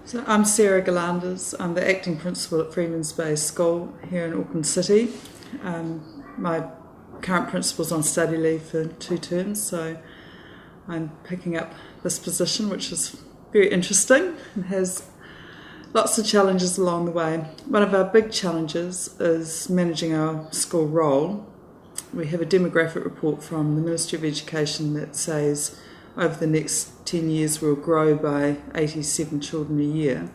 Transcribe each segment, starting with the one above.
So I'm Sarah Galanders. I'm the acting principal at freemansbay School here in Auckland City. My current principal's on study leave for 2 terms, so I'm picking up this position, which is very interesting and has lots of challenges along the way. One of our big challenges is managing our school roll. We have a demographic report from the Ministry of Education that says over the next 10 years we'll grow by 87 children a year,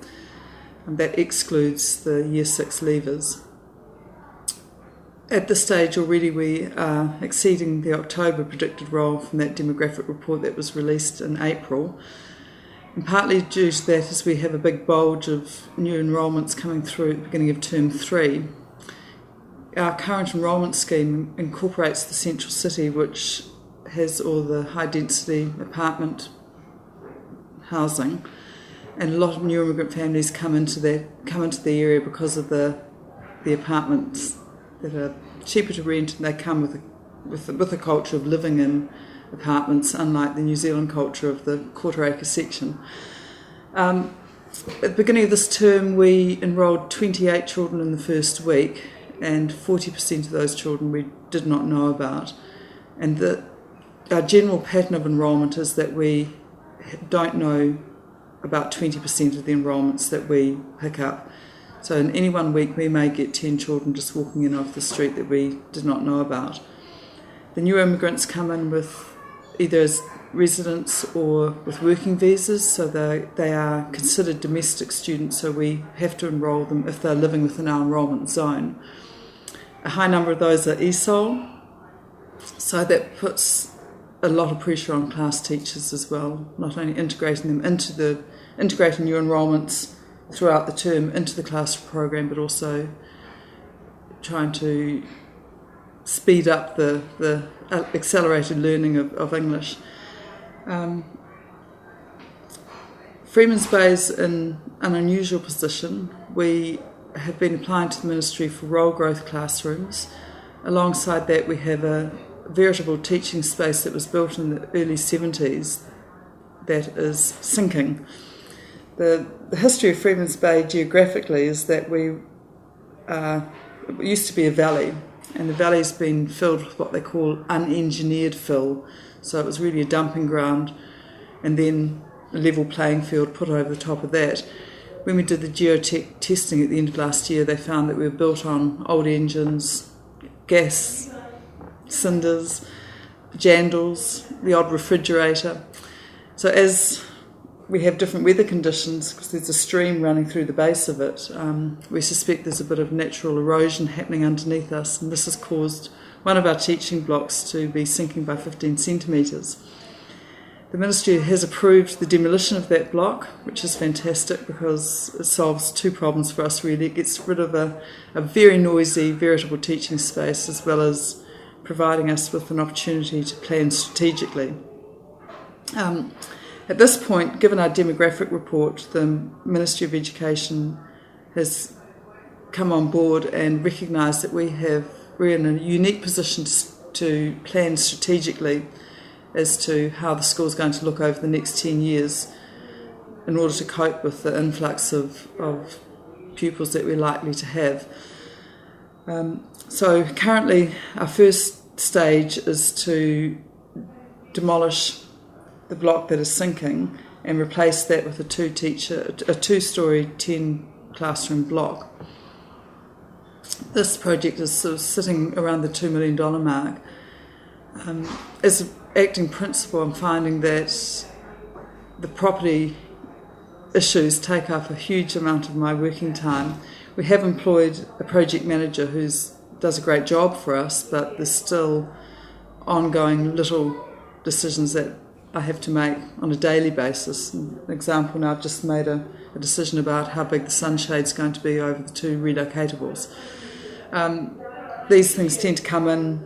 and that excludes the Year 6 leavers. At this stage already we are exceeding the October predicted roll from that demographic report that was released in April, and partly due to that is we have a big bulge of new enrolments coming through at the beginning of term 3. Our current enrolment scheme incorporates the central city, which has all the high density apartment housing, and a lot of new immigrant families come into the area because of the apartments that are cheaper to rent, and they come with a culture of living in apartments, unlike the New Zealand culture of the quarter-acre section. At the beginning of this term we enrolled 28 children in the first week, and 40% of those children we did not know about, and our general pattern of enrolment is that we don't know about 20% of the enrolments that we pick up. So in any one week we may get 10 children just walking in off the street that we did not know about. The new immigrants come in with either as residents or with working visas, so they are considered domestic students, so we have to enrol them if they're living within our enrolment zone. A high number of those are ESOL, so that puts a lot of pressure on class teachers as well, not only integrating new enrolments throughout the term into the classroom program, but also trying to speed up the accelerated learning of English. freemansbay's in an unusual position. We have been applying to the Ministry for role growth classrooms. Alongside that we have a veritable teaching space that was built in the early 70s that is sinking. The history of freemansbay geographically is that it used to be a valley, and the valley's been filled with what they call unengineered fill, so it was really a dumping ground, and then a level playing field put over the top of that. When we did the geotech testing at the end of last year, they found that we were built on old engines, gas cinders, jandals, the odd refrigerator. So as we have different weather conditions, because there's a stream running through the base of it, we suspect there's a bit of natural erosion happening underneath us, and this has caused one of our teaching blocks to be sinking by 15 centimetres. The Ministry has approved the demolition of that block, which is fantastic because it solves 2 problems for us really. It gets rid of a very noisy veritable teaching space, as well as providing us with an opportunity to plan strategically. At this point, given our demographic report, the Ministry of Education has come on board and recognised that we're in a unique position to plan strategically as to how the school's going to look over the next 10 years in order to cope with the influx of pupils that we're likely to have. So currently our first stage is to demolish the block that is sinking and replace that with a 2-storey 10 classroom block. This project is sort of sitting around the $2 million mark. As an acting principal, I'm finding that the property issues take up a huge amount of my working time. We have employed a project manager who does a great job for us, but there's still ongoing little decisions that I have to make on a daily basis. An example, now I've just made a decision about how big the sunshade's going to be over the 2 relocatables. These things tend to come in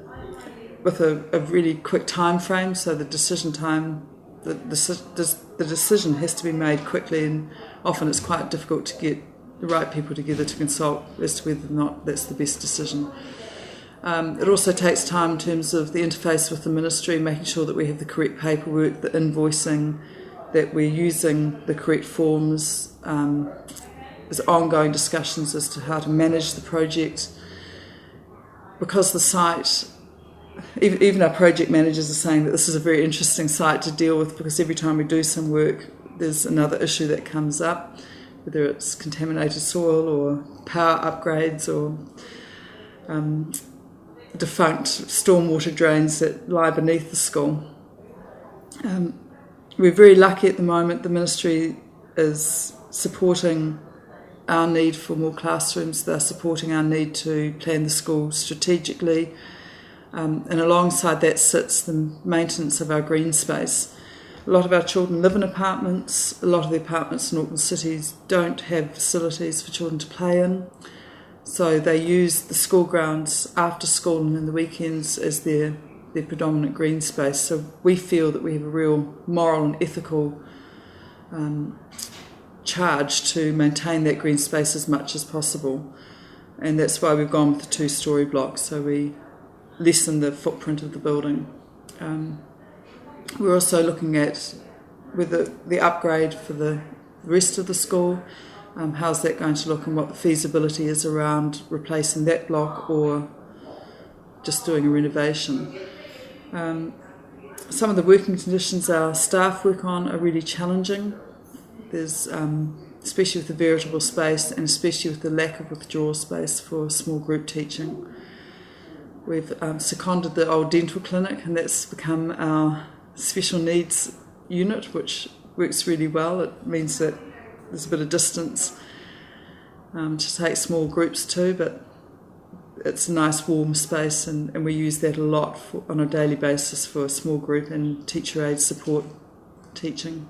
with a really quick time frame, so the decision has to be made quickly, and often it's quite difficult to get the right people together to consult as to whether or not that's the best decision. It also takes time in terms of the interface with the ministry, making sure that we have the correct paperwork, the invoicing, that we're using the correct forms. There's ongoing discussions as to how to manage the project. Because the site, even our project managers are saying that this is a very interesting site to deal with, because every time we do some work, there's another issue that comes up, whether it's contaminated soil or power upgrades or defunct stormwater drains that lie beneath the school. We're very lucky at the moment. The ministry is supporting our need for more classrooms. They're supporting our need to plan the school strategically, and alongside that sits the maintenance of our green space. A lot of our children live in apartments. A lot of the apartments in Auckland cities don't have facilities for children to play in, so they use the school grounds after school and in the weekends as their predominant green space. So we feel that we have a real moral and ethical charge to maintain that green space as much as possible, and that's why we've gone with the 2-storey block, so we lessen the footprint of the building. We're also looking at whether the upgrade for the rest of the school, how's that going to look, and what the feasibility is around replacing that block or just doing a renovation. Some of the working conditions our staff work on are really challenging. There's, especially with the veritable space and especially with the lack of withdrawal space for small group teaching. We've seconded the old dental clinic, and that's become our special needs unit, which works really well. It means that there's a bit of distance to take small groups to, but it's a nice warm space, and we use that a lot on a daily basis for small group and teacher aid support teaching.